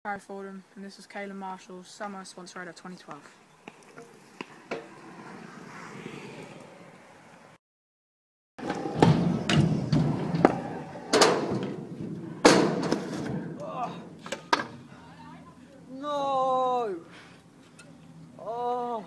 Harry Fordham, and this is Kayla Marshall's Summer Sponsor Edit 2012. No! Oh!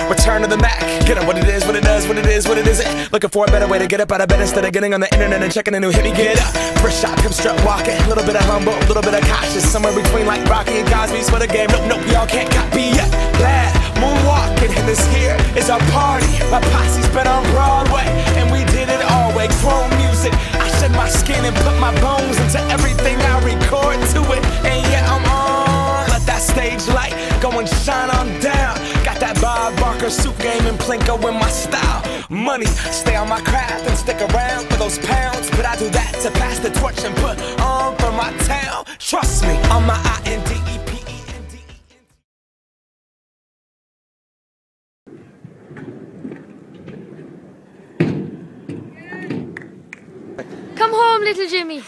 Return to the Mac, get up what it is, what it does, what it is, what it isn't. Looking for a better way to get up out of bed instead of getting on the internet and checking a new hit. Me get up, first shot, come strut walking. Little bit of humble, little bit of cautious. Somewhere between like Rocky and Cosby's for the game. Nope, y'all can't copy yet. Glad moonwalking, and this here is our party. My posse's been on Broadway, and we did it all way. Chrome music, I shed my skin and put my bones into everything I record to it. And yeah, I'm on. Let that stage light go and shine on down. Got that Bob Barker suit game and Plinko in my style. Money, stay on my craft and stick around for those pounds. But I do that to pass the torch and put on for my town. Trust me, on my INDEPENDE. Come home, little Jimmy.